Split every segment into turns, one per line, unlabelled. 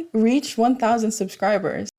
I reached 1,000 subscribers.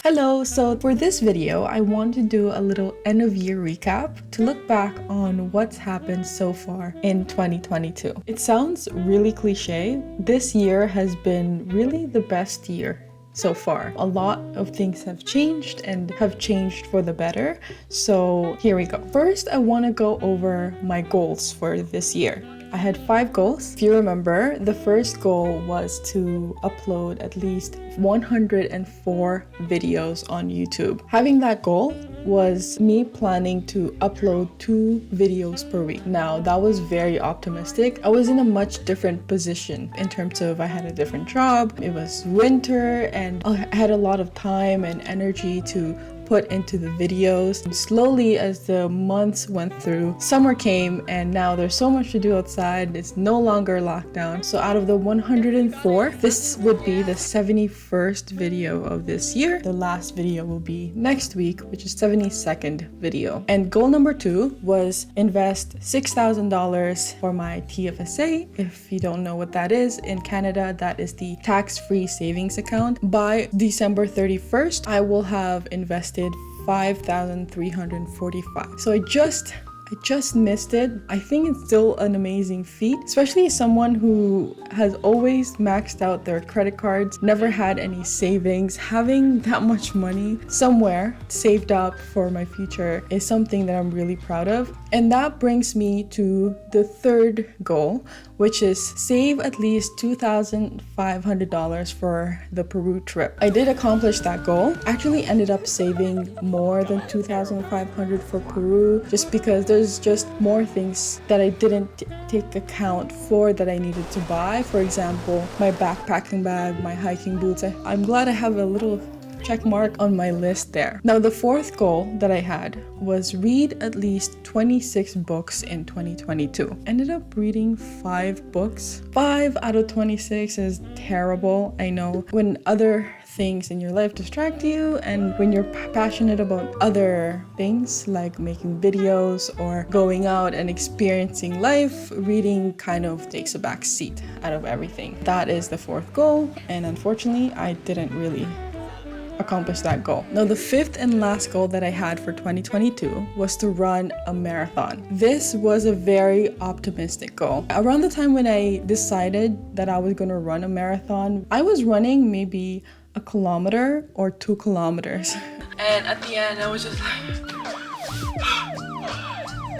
Hello, so for this video, I want to do a little end of year recap to look back on what's happened so far in 2022. It sounds really cliche. This year has been really the best year so far. A lot of things have changed and have changed for the better. So here we go. First, I want to go over my goals for this year. I had 5 goals. If you remember, the first goal was to upload at least 104 videos on YouTube. Having that goal was me planning to upload 2 videos per week. Now, that was very optimistic. I was in a much different position in terms of I had a different job. It was winter and I had a lot of time and energy to put into the videos. And slowly, as the months went through, summer came and now there's so much to do outside. It's no longer lockdown. So out of the 104, this would be the 71st video of this year. The last video will be next week, which is 72nd video. And goal number 2 was invest $6,000 for my TFSA. If you don't know what that is, in Canada, that is the tax-free savings account. By December 31st, I will have invested $5,345. So I just missed it. I think it's still an amazing feat, especially as someone who has always maxed out their credit cards, never had any savings. Having that much money somewhere saved up for my future is something that I'm really proud of. And that brings me to the third goal, which is save at least $2,500 for the Peru trip. I did accomplish that goal. Actually ended up saving more than $2,500 for Peru just because there's just more things that I didn't take account for that I needed to buy. For example, my backpacking bag, my hiking boots. I'm glad I have a little check mark on my list there. Now, the fourth goal that I had was read at least 26 books in 2022. Ended up reading 5 books. 5 out of 26 is terrible. I know when other things in your life distract you and when you're passionate about other things like making videos or going out and experiencing life, reading kind of takes a back seat out of everything. That is the 4th goal, and unfortunately I didn't really accomplish that goal. Now, the 5th and last goal that I had for 2022 was to run a marathon. This was a very optimistic goal. Around the time when I decided that I was going to run a marathon, I was running maybe 1 kilometer or 2 kilometers. And at the end, I was just like,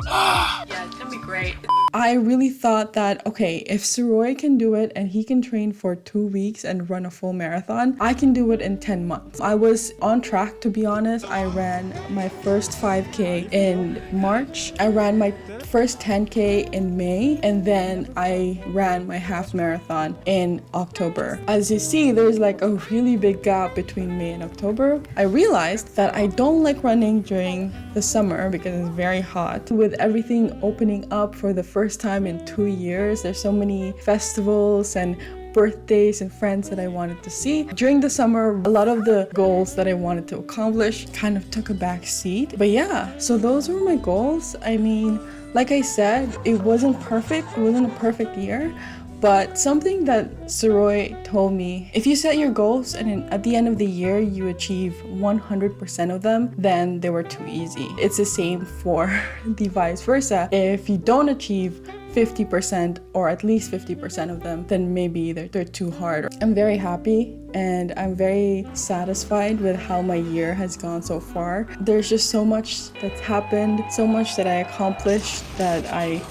yeah, it's gonna be great. I really thought that, okay, if Saroy can do it and he can train for 2 weeks and run a full marathon, I can do it in 10 months. I was on track, to be honest. I ran my first 5K in March. I ran my first 10K in May, and then I ran my half marathon in October. As you see, there's like a really big gap between May and October. I realized that I don't like running during the summer because it's very hot. With everything opening up for the first time in 2 years, there's so many festivals and birthdays and friends that I wanted to see. During the summer, a lot of the goals that I wanted to accomplish kind of took a back seat. But yeah, so those were my goals. I mean, like I said, it wasn't perfect. It wasn't a perfect year. But something that Saroy told me, if you set your goals and at the end of the year you achieve 100% of them, then they were too easy. It's the same for the vice versa. If you don't achieve 50% or at least 50% of them, then maybe they're too hard. I'm very happy and I'm very satisfied with how my year has gone so far. There's just so much that's happened, so much that I accomplished that I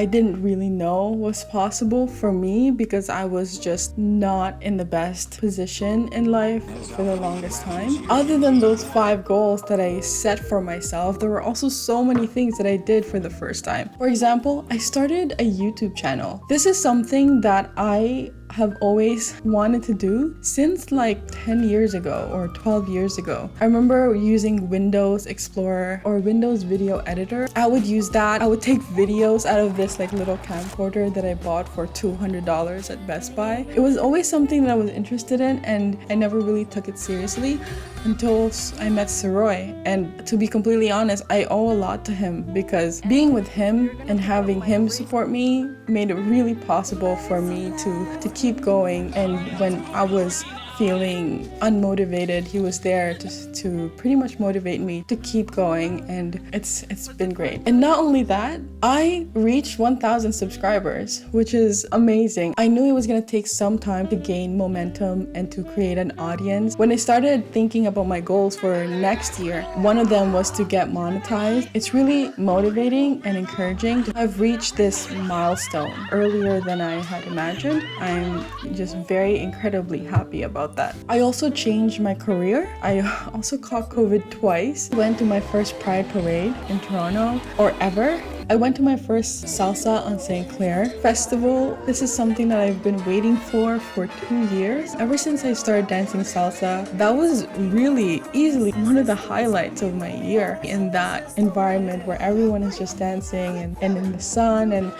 didn't really know was possible for me because I was just not in the best position in life for the longest time. Other than those 5 goals that I set for myself, there were also so many things that I did for the first time. For example, I started a YouTube channel. This is something that I have always wanted to do since like 10 years ago or 12 years ago. I remember using Windows Explorer or Windows Video Editor. I would use that. I would take videos out of this like little camcorder that I bought for $200 at Best Buy. It was always something that I was interested in, and I never really took it seriously until I met Saroy. And to be completely honest, I owe a lot to him, because being with him and having him support me made it really possible for me to keep going. And when I was feeling unmotivated, he was there to pretty much motivate me to keep going, and it's been great. And not only that, I reached 1,000 subscribers, which is amazing. I knew it was gonna take some time to gain momentum and to create an audience. When I started thinking about my goals for next year, one of them was to get monetized. It's really motivating and encouraging to have reached this milestone earlier than I had imagined. I'm just very incredibly happy about that. I also changed my career. I also caught COVID twice. Went to my first Pride Parade in Toronto, or ever. I went to my first Salsa on St. Clair Festival. This is something that I've been waiting for 2 years. Ever since I started dancing salsa, that was really easily one of the highlights of my year. In that environment where everyone is just dancing and in the sun, and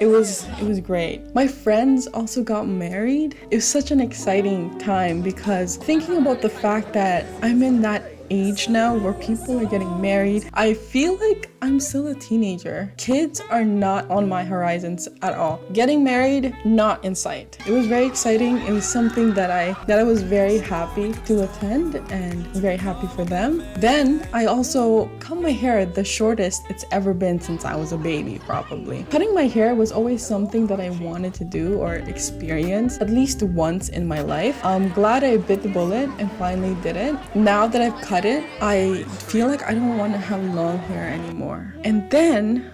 it was great. My friends also got married. It was such an exciting time, because thinking about the fact that I'm in that age now where people are getting married, I feel like I'm still a teenager. Kids are not on my horizons at all. Getting married, not in sight. It was very exciting. It was something that I was very happy to attend, and very happy for them. Then I also cut my hair the shortest it's ever been since I was a baby, probably. Cutting my hair was always something that I wanted to do or experience at least once in my life. I'm glad I bit the bullet and finally did it. Now that I've cut it, I feel like I don't want to have long hair anymore. And then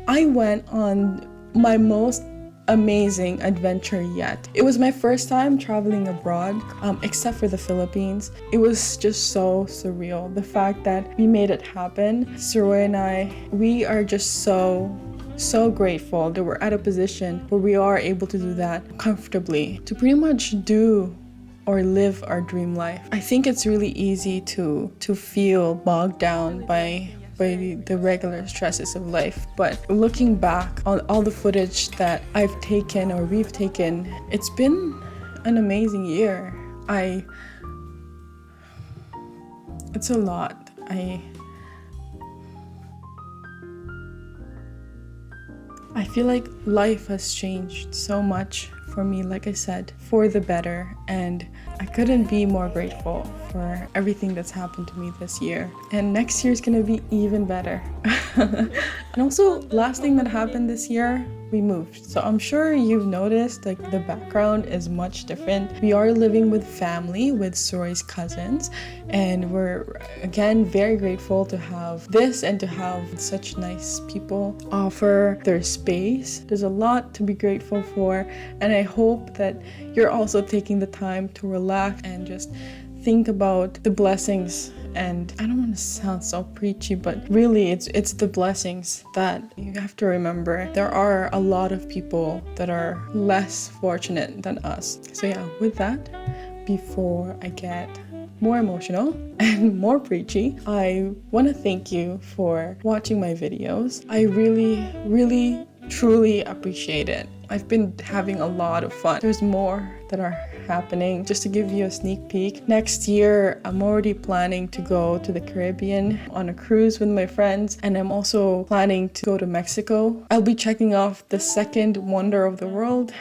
I went on my most amazing adventure yet. It was my first time traveling abroad, except for the Philippines. It was just so surreal. The fact that we made it happen. Saroy and I, we are just so grateful that we're at a position where we are able to do that comfortably, to pretty much do or live our dream life. I think it's really easy to feel bogged down by the regular stresses of life, but looking back on all the footage that I've taken or we've taken, it's been an amazing year. It's a lot. I feel like life has changed so much for me, like I said, for the better, and I couldn't be more grateful for everything that's happened to me this year. And next year is gonna be even better. And also, last thing that happened this year, we moved. So I'm sure you've noticed like the background is much different. We are living with family, with Saroy's cousins, and we're again very grateful to have this and to have such nice people offer their space. There's a lot to be grateful for, and I hope that you're also taking the time to relax and just think about the blessings. And I don't want to sound so preachy, but really it's the blessings that you have to remember. There are a lot of people that are less fortunate than us. So yeah, with that, before I get more emotional and more preachy, I want to thank you for watching my videos. I really truly appreciate it. I've been having a lot of fun. There's more that are happening. Just to give you a sneak peek, next year I'm already planning to go to the Caribbean on a cruise with my friends, and I'm also planning to go to Mexico. I'll be checking off the second wonder of the world,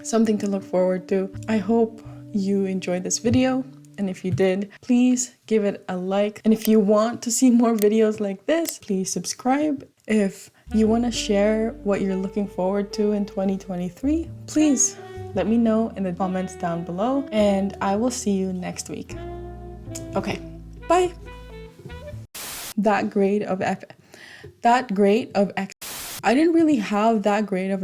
something to look forward to. I hope you enjoyed this video, and if you did, please give it a like. And if you want to see more videos like this, please subscribe. If you want to share what you're looking forward to in 2023, please let me know in the comments down below, and I will see you next week. Okay, bye. That grade of X. I didn't really have that grade of